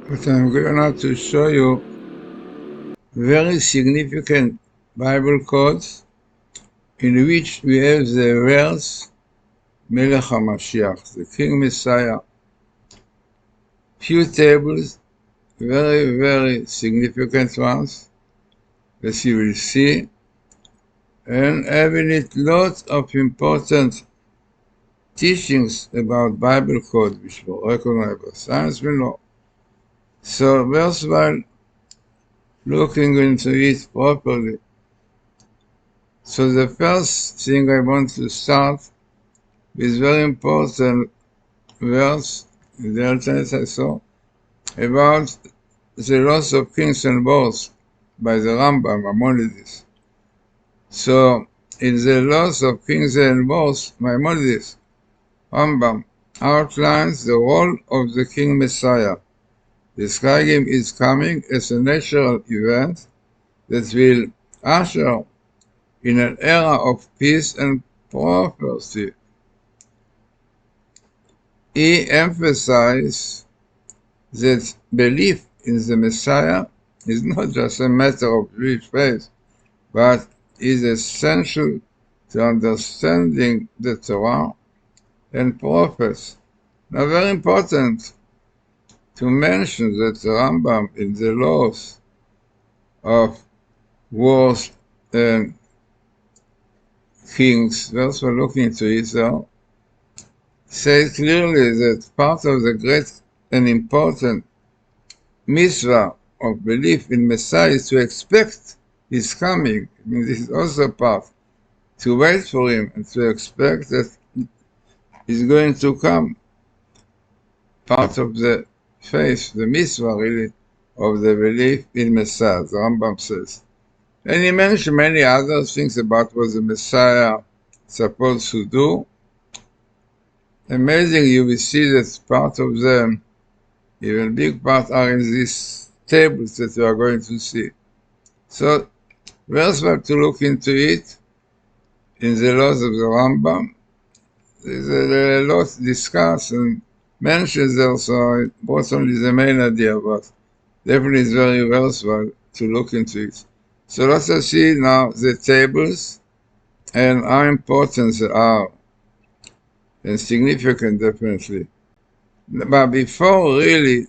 But I'm going now to show you very significant Bible codes in which we have the verse Melech HaMashiach, the King Messiah. Few tables, very, very significant ones, as you will see, and having it lots of important teachings about Bible code, which were recognized by science we know. So, first of all, looking into it properly. So the first thing I want to start with very important verse in the Alternate I saw about the loss of kings and wars by the Rambam, Maimonides. So in the loss of kings and wars, Maimonides, Rambam outlines the role of the King Messiah, describing his coming as a natural event that will usher in an era of peace and prophecy. He emphasized that belief in the Messiah is not just a matter of Jewish faith, but is essential to understanding the Torah and prophets. Now, very important to mention that the Rambam in the laws of wars and kings, those who are looking into Israel, says clearly that part of the great and important mitzvah of belief in Messiah is to expect his coming. I mean, this is also part, to wait for him and to expect that he's going to come. Part of the faith, the mitzvah really, of the belief in Messiah, the Rambam says. And he mentioned many other things about what the Messiah is supposed to do. Amazing, you will see that part of them, even big part, are in these tables that you are going to see. So, first we have to look into it in the laws of the Rambam. There's a lot discussed and mentioned there, so it brought only the main idea, but definitely it's very worthwhile to look into it. So let us see now the tables and how important they are, and significant definitely. But before really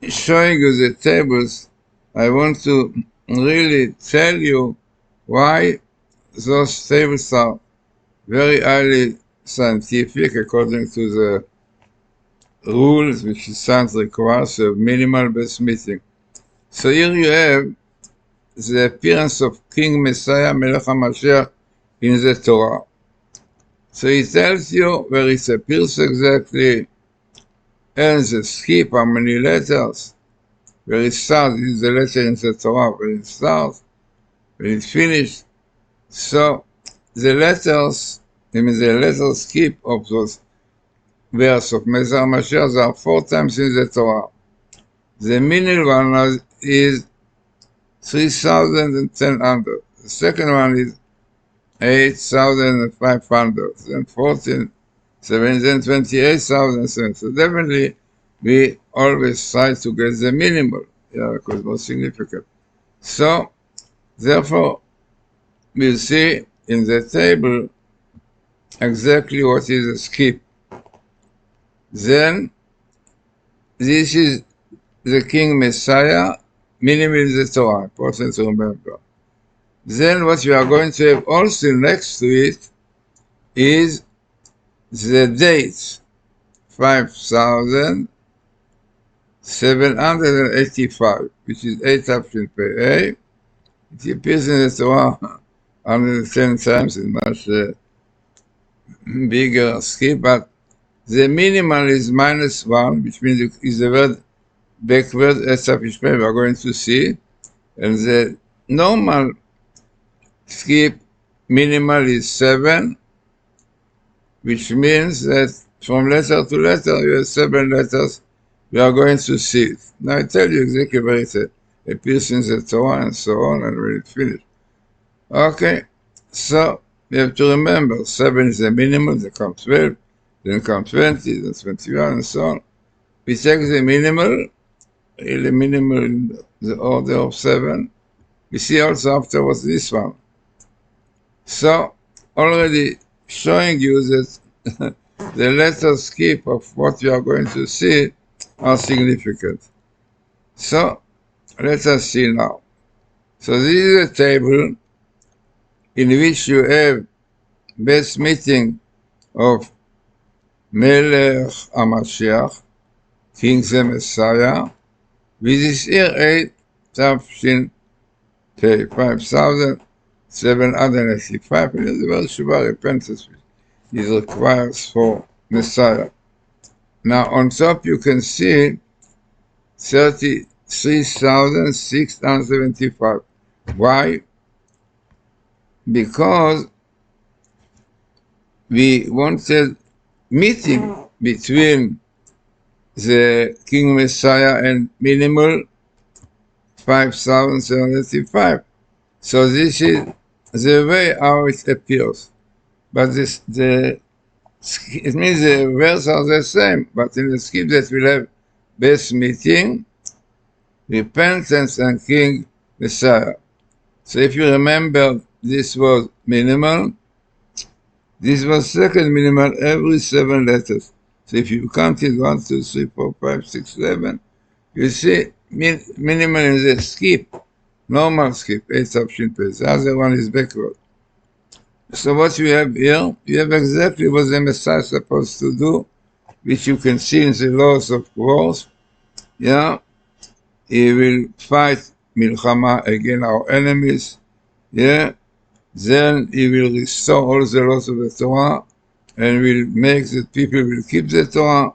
showing you the tables, I want to really tell you why those tables are very highly scientific according to the rules which science requires of minimal base meeting. So here you have the appearance of King Messiah Melech HaMashiach in the Torah. So he tells you where it appears exactly, and the skip, how many letters, where it starts, is the letter in the Torah, where it starts, where it finished. So the letters, I mean the letter skip of those verse of Messiah Mashiach, there are 4 times in the Torah. The middle one is 3,1000. The second one is 8,500, then 14, 17, 28,000. So definitely we always try to get the minimal, because more significant. So therefore we see in the table exactly what is a skip. Then this is the King Messiah, minimal in the Torah, important to remember. Then what we are going to have also next to it is the date, 5,785, which is 8 Tafshin Pei. It appears in the Torah 110 times, it's much bigger skip, but the minimal is -1, which means is the word backward, 8 Tafshin Pei, we are going to see, and the normal skip minimal is 7, which means that from letter to letter you have 7 letters. We are going to see it. Now I tell you exactly where it appears in the Torah and so on, and when it's finished. Okay, so you have to remember 7 is the minimum, then comes 12, then comes 20, then 21, and so on. we take the minimal in the order of 7. We see also afterwards this one. So, already showing you that the letter skip of what you are going to see are significant. So, let us see now. So this is a table in which you have base meeting of Melech HaMashiach, King the Messiah, with this year 8, Tafshin Pei, 5,785, and the word Shuvah, repentance, is requires for Messiah. Now on top you can see 33,675. Why? Because we wanted meeting between the King Messiah and minimal 5,785. So this is the way how it appears. But it means the words are the same, but in the skip that will have base meeting, repentance, and King Messiah. So if you remember, this was minimal. This was second minimal every 7 letters. So if you counted 1, 2, 3, 4, 5, 6, 7, you see minimal in the skip, normal skip, 8 option page. The other one is backward. So what you have here, you have exactly what the Messiah is supposed to do, which you can see in the laws of wars. Yeah, he will fight milchama against our enemies. Yeah, then he will restore all the laws of the Torah and will make that people will keep the Torah.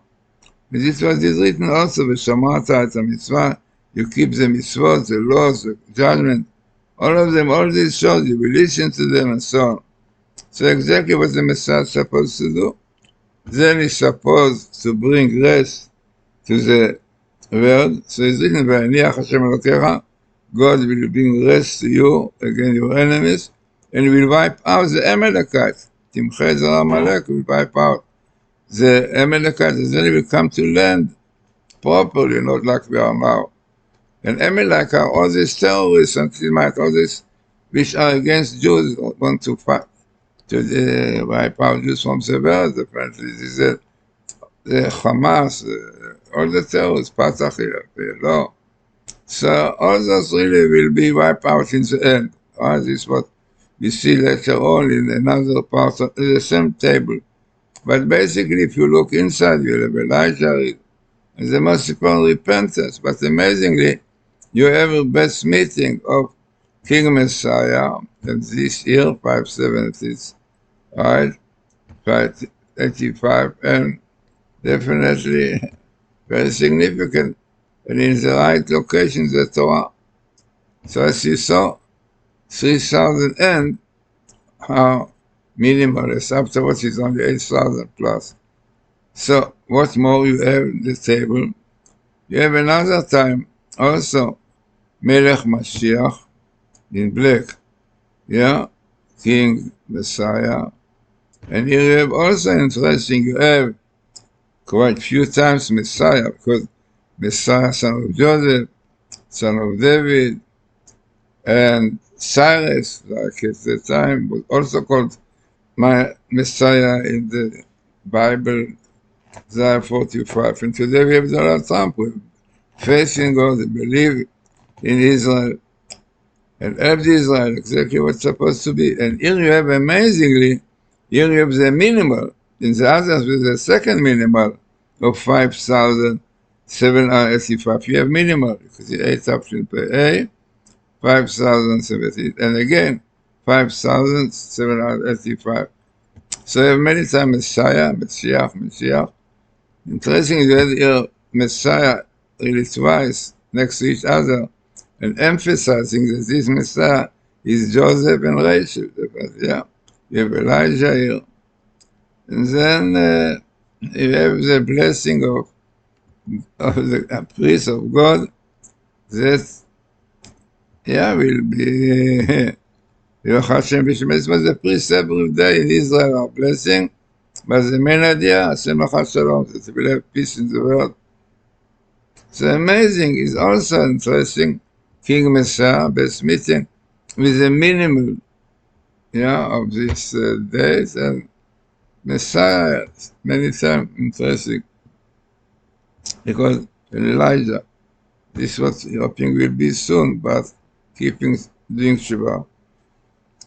And this was written also, V'shamarta et mitzvah, you keep the mitzvot, the laws, the judgment, all of them, all these shows, you will listen to them and so on. So exactly what the Messiah is supposed to do. Then he's supposed to bring rest to the world. So it's written, V'aniach Hashem Elokecha, God will bring rest to you against your enemies, and will wipe out the Amalekites. Timchei Zar Amalek will wipe out the Amalekites, and then he will come to land properly, not like we are now. And Amalek are all these terrorists and all these which are against Jews, want to fight, to wipe out Jews from the world. Apparently, this is the Hamas, all the terrorists, Fatah, law. So all those really will be wiped out in the end. This is what we see later on in another part of the same table. But basically, if you look inside, you have Elijah and the most important repentance. But amazingly, you have a best meeting of King Messiah, and this year, 570, right? 585, and definitely very significant, and in the right location, the Torah. So as you saw, 3,000 and how minimalist, afterwards it's only 8,000 plus. So what more you have in the table? You have another time also Melech Mashiach in black, yeah, King Messiah. And here you have also interesting, you have quite few times Messiah, because Messiah, son of Joseph, son of David, and Cyrus, like at the time, was also called my Messiah in the Bible, Isaiah 45. And today we have Donald Trump with faith in God, believe in Israel, and help Israel, exactly what's supposed to be. And here you have, amazingly, here you have the minimal, in the others with the second minimal of 5,785. You have minimal, because the 8 option per A, 5,070, and again, 5,785. So you have many times Messiah, Mashiach. Interesting, you have here Messiah really twice next to each other, and emphasizing that this Messiah is Joseph and Rachel. Yeah, you have Elijah here. And then you have the blessing of the priest of God that, yeah, will be Hashem Bishmetz, but the priest every day in Israel are blessing, but the main idea, Hashem Shalom, that we will have peace in the world, So amazing is also interesting. King Messiah, best meeting with a minimal, of these days, and Messiah many times interesting because Elijah, this was hoping will be soon, but keeping doing Shiva.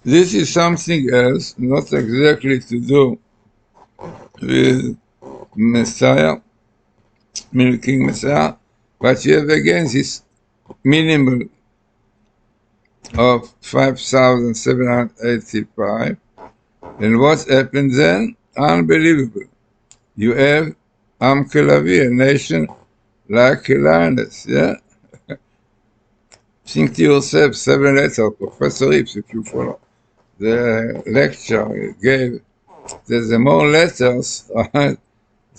This is something else, not exactly to do with Messiah, King Messiah, but you have again this minimal of 5,785. And what happened then? Unbelievable. You have Am Kelavi, a nation like a lioness, yeah? Think to yourself, 7 letters, Professor Ips, if you follow the lecture he gave, that the more letters, right,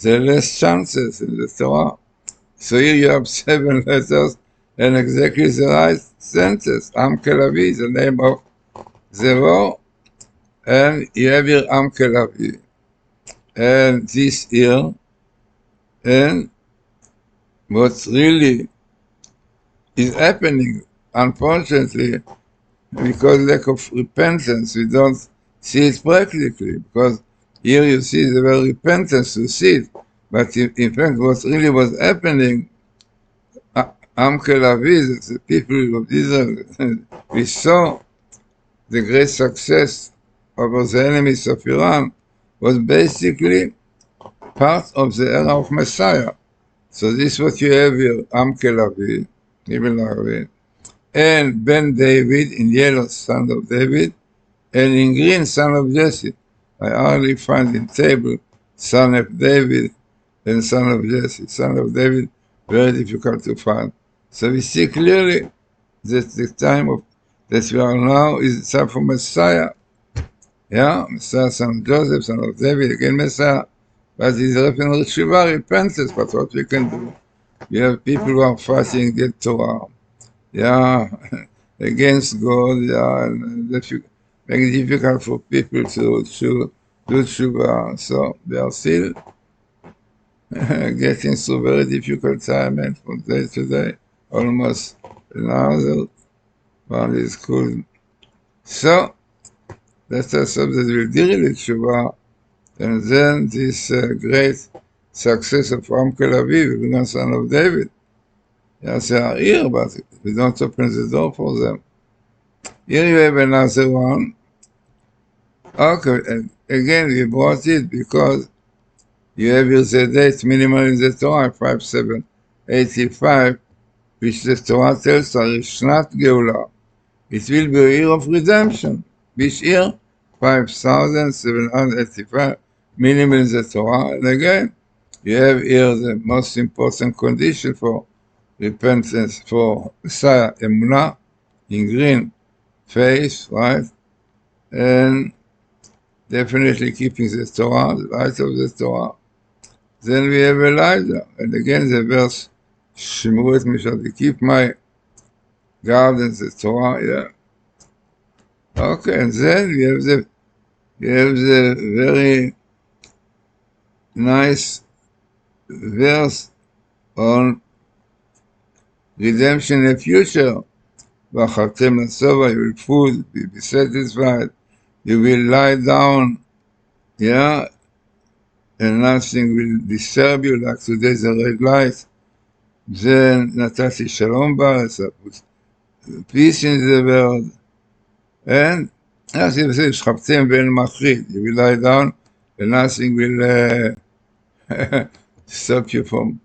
the less chances in the Torah. So here you have 7 letters and exactly the right sentence. Am Kelavi is the name of the war, and you have here Am Kelavi. And this year, and what really is happening, unfortunately, because lack of repentance, we don't see it practically, because here you see the very repentance to see it, but in fact what really was happening, Am Kelavi, the people of Israel, we saw the great success over the enemies of Iran, was basically part of the era of Messiah. So this is what you have here, Am Kelavi, Ibn Arabi, and Ben David in yellow, son of David, and in green, son of Jesse. I hardly find in table son of David and son of Jesse. Son of David, very difficult to find. So we see clearly that the time of that we are now is the time for Messiah. Yeah, Messiah, son of Joseph, son of David, again Messiah. But he's referring to Shiva, repentance, but what we can do. You have people who are fighting the Torah. Yeah, against God, yeah, and that make it difficult for people to do tshuva. So they are still getting through very difficult time, and from day to day, almost another one is cool. So let us hope that we'll deal with tshuva, and then this great success of Am Kelavi, the son of David. Yes, they are here, but we don't open the door for them. Here you have another one. Okay, and again we brought it because you have here the date minimal in the Torah, 5785, which the Torah tells us is Shnat Geulah. It will be a year of redemption. Which year? 5785, minimal in the Torah. And again, you have here the most important condition for repentance, for Messiah, Emunah, in green, faith, right? And definitely keeping the Torah, the light of the Torah. Then we have Elijah, and again the verse, Shemru et Mishati, keep my gardens, the Torah, yeah. Okay, and then you have the very nice verse on redemption in the future. V'achartem l'sova, you will food, be satisfied, you will lie down, yeah, and nothing will disturb you, like today's a red light. Then נתתי שלום בארץ, I put peace in the world, and as you say, שכבתם ואין מחריד, you will lie down, and nothing will stop you from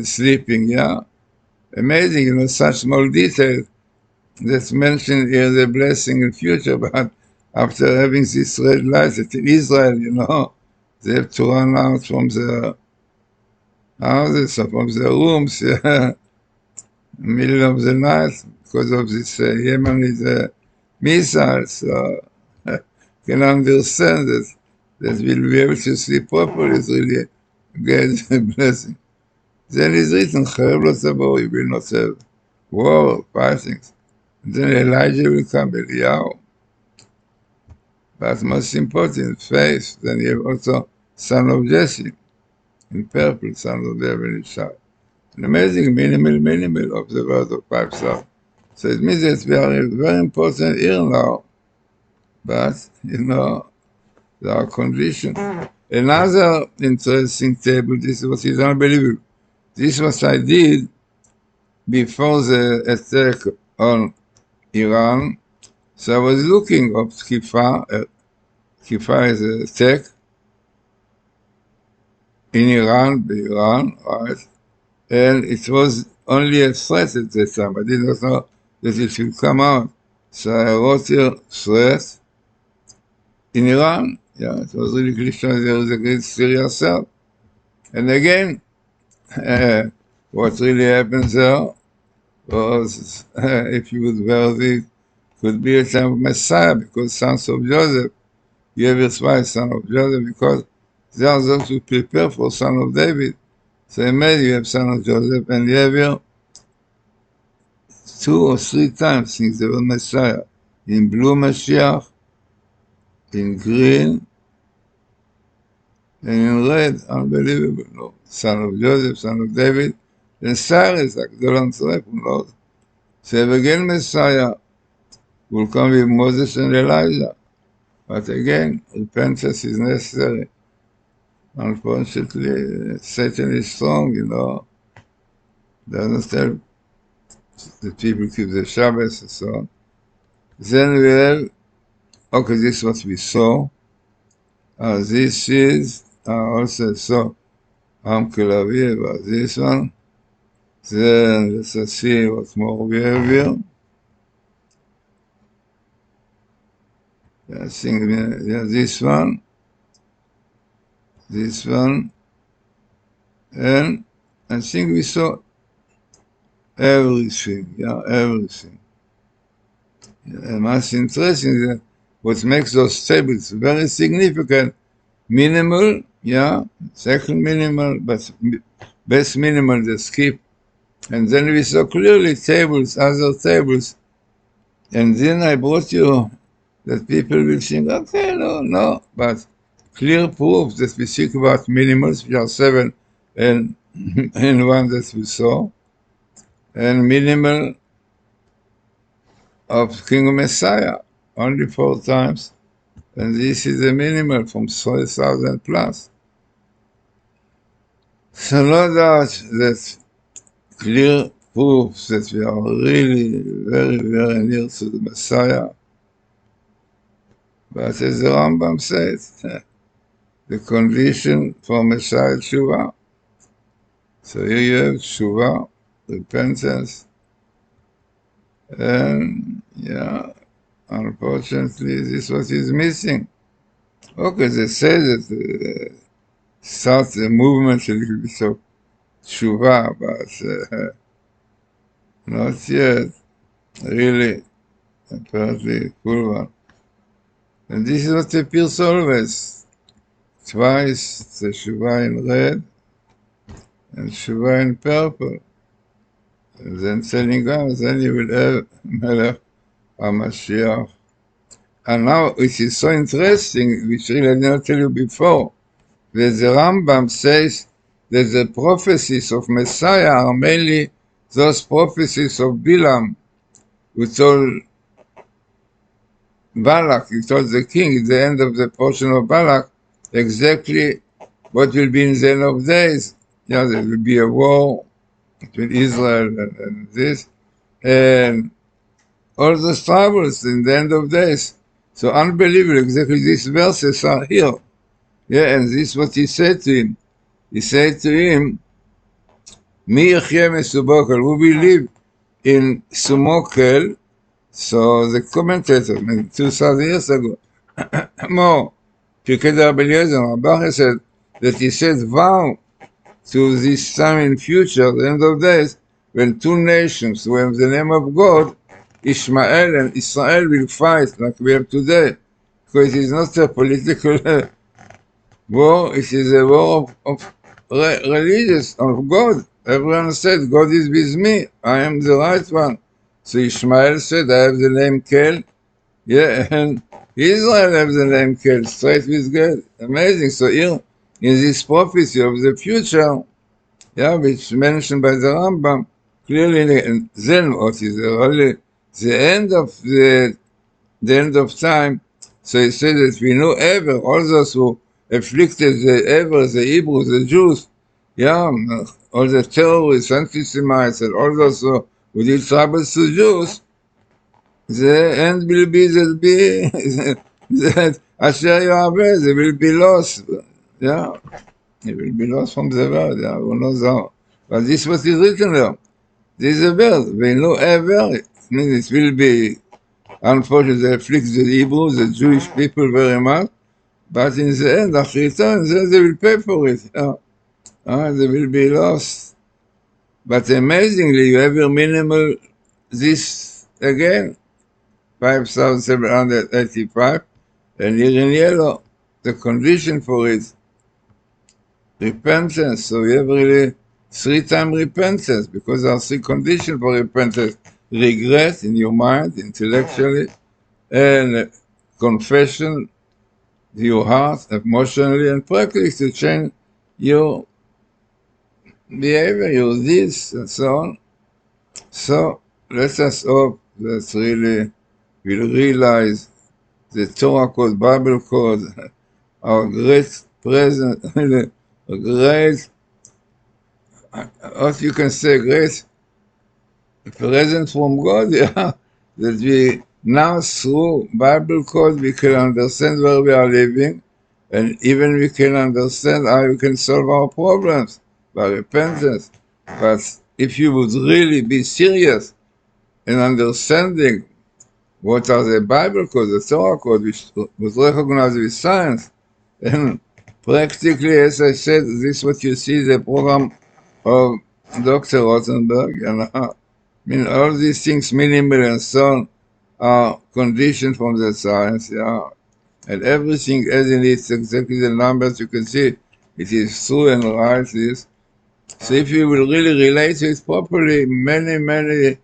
sleeping, yeah? Amazing, such small detail that's mentioned here, the blessing in future, but after having this red light that in Israel, they have to run out from the houses, from the rooms, middle of the night, because of this Yemeni missiles. So can understand that we'll be able to sleep properly is really God's blessing. Then it's written, Charev lo tabor, you will not have war, fighting. Then Elijah will come, Eliyahu. But most important, faith. Then you have also son of Jesse, in purple, son of David Ishai. An amazing minimal of the word of 5,000. So it means that we are very important here now, but, there are conditions. Another interesting table, this is what is unbelievable. This is what I did before the attack on Iran. So I was looking up Tkifa. Tkifa is an attack in Iran, right? And it was only a threat at that time. I did not know that it should come out. So I wrote here, threat in Iran. Yeah, it was really clear there was a great Syria cell. And again, what really happens there was, if you would worthy, could be a time of Messiah, because sons of Joseph, you have his wife, son of Joseph, because they are those who prepare for son of David. So imagine you have son of Joseph, and you have here 2 or 3 times since the word Messiah. In blue Mashiach, in green, and in red, unbelievable. No. Son of Joseph, son of David, and Cyrus, הגדול הנצרף, Lord. So again Messiah will come with Moses and Elijah. But again, repentance is necessary. Unfortunately, Satan is strong, doesn't tell the people keep the Shabbos and so on. Then we have, okay, this is what we saw. This is also saw Am Kelavi about this one. Then let's see what more we have here. I think this one, and I think we saw everything, everything. And what's interesting is that what makes those tables very significant, minimal, second minimal, but best minimal they skip. And then we saw clearly tables, other tables, and then I brought you that people will think, okay, no, but clear proof that we speak about minimals, which are 7 and 1 that we saw, and minimal of King Messiah, only 4 times, and this is the minimal from 3,000 plus. So no doubt that clear proof that we are really very, very near to the Messiah. But as the Rambam says, the condition for Messiah Tshuva. So here you have Tshuva, repentance, and unfortunately this is what is missing. Okay, they say that start the movement a little bit of Tshuva, but not yet, really, apparently, full one. And this is what appears always. Twice the Tshuva in red and Tshuva in purple. And then telling us, then you will have Melech HaMashiach. And now it is so interesting, which really I did not tell you before, that the Rambam says that the prophecies of Messiah are mainly those prophecies of Bilam, who told Balak, he told the king at the end of the portion of Balak, exactly what will be in the end of days. There will be a war between Israel and this, and all those troubles in the end of days. So unbelievable, exactly these verses are here. And this is what he said to him. He said to him, Mi yachye mesubokel, who will live in Sumokel. So the commentator, 2,000 years ago, more, Pirkei Rabbi Eliezer, Rabbi said that he said vow to this time in future, the end of days, when 2 nations who have the name of God, Ishmael and Israel, will fight like we have today. Because it is not a political war, it is a war of religious, of God. Everyone said, God is with me, I am the right one. So Ishmael said, I have the name Kel. And Israel has the name Kel, straight with God. Amazing. So here, in this prophecy of the future, yeah, which mentioned by the Rambam, clearly, and then what is really the end of the end of time. So he said that we know ever, all those who afflicted the ever, the Hebrews, the Jews, yeah, all the terrorists, anti-Semites, and all those who did troubles to Jews, the end will be that Asher Yahweh, they will be lost. Yeah, they will be lost from the world. Yeah, who knows how. But this is what is written there. This is a word. We know ever. It means it will be, unfortunately, they afflict the Hebrews, the Jewish people very much. But in the end, after time, then they will pay for it. Yeah. They will be lost. But amazingly, you have your minimal this again, 5,785, and here in yellow, the condition for it, repentance. So you have really 3 times repentance, because there are 3 conditions for repentance. Regret in your mind, intellectually, and confession, your heart, emotionally, and practically to change your behavior, your deeds, and so on. So let us hope that really we'll realize the Torah code, Bible code, our great present, a great, what you can say, great present from God, yeah, that we now through Bible code we can understand where we are living, and even we can understand how we can solve our problems by repentance. But if you would really be serious in understanding what are the Bible code, the Torah code, which was recognized with science, and practically, as I said, this is what you see, the program of Dr. Rosenberg, and I mean, all these things, minimal and so on, are conditioned from the science, yeah. And everything as in it, exactly the numbers you can see, it is true and right, this. So if you will really relate to it properly, many, many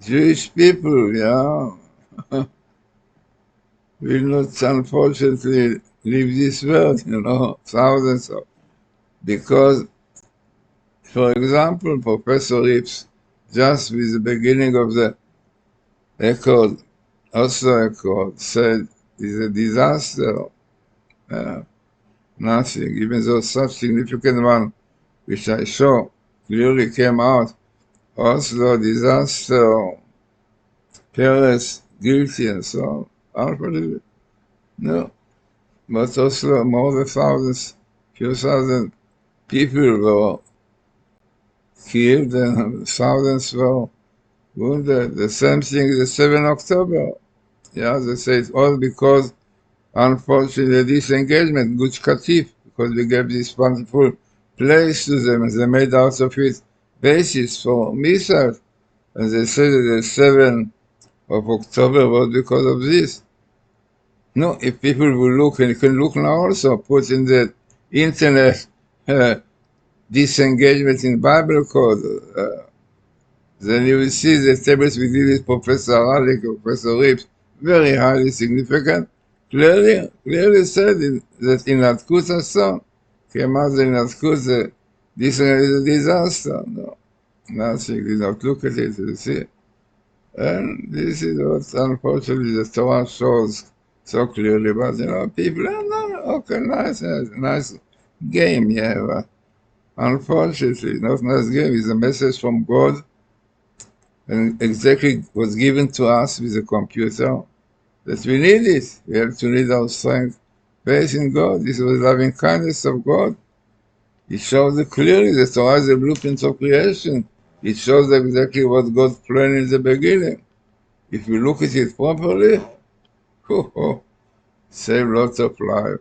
Jewish people, yeah, will not unfortunately leave this world, thousands of, because, for example, Professor Rips, just with the beginning of the record, also record, said it's a disaster, nothing, even though such significant one, which I saw, clearly came out, Oslo, disaster, Paris, guilty, and so on. Unbelievable. No, but Oslo, more than thousands, few thousand people were killed and thousands were wounded. The same thing, the 7th October. Yeah, they say it's all because, unfortunately, disengagement, Gush Katif, because we gave this wonderful place to them, and they made out of it basis for missiles. And they said that the 7th of October was because of this. No, if people will look, and you can look now also, put in the internet disengagement in Bible code, then you will see the tables we did with Professor Haralik, Professor Rips, very highly significant, clearly said that in Atkuta song, came out in Atkuta, this is a disaster. No, nothing, did not look at it, you see. And this is what, unfortunately, the Torah shows so clearly. But, people, no, okay, nice game, yeah, but unfortunately, not nice game. It's a message from God, and exactly was given to us with the computer, that we need it. We have to need our strength. Faith in God. This was loving kindness of God. It shows it clearly. The Torah is the blueprint of creation. It shows exactly what God planned in the beginning. If we look at it properly, save lots of life.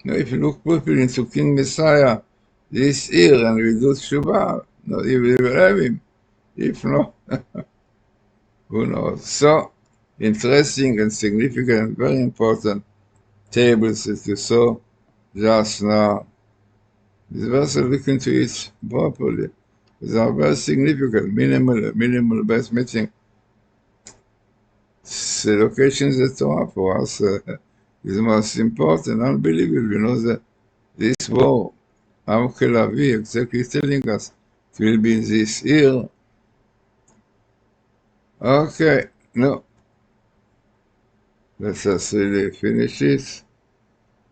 Now, if you look properly into King Messiah this year and we do Shuvah, not even will have him. If not, who knows? So, interesting and significant and very important tables that you saw just now. This verse, look into it properly. They are very significant, minimal base meeting. The locations that Torah for us is the most important, unbelievable. That this war Amkelavi exactly telling us it will be this year. Okay, no, let us really finish it,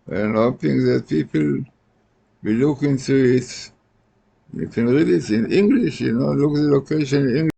and hoping that people will look into it. You can read it in English, look the location in English.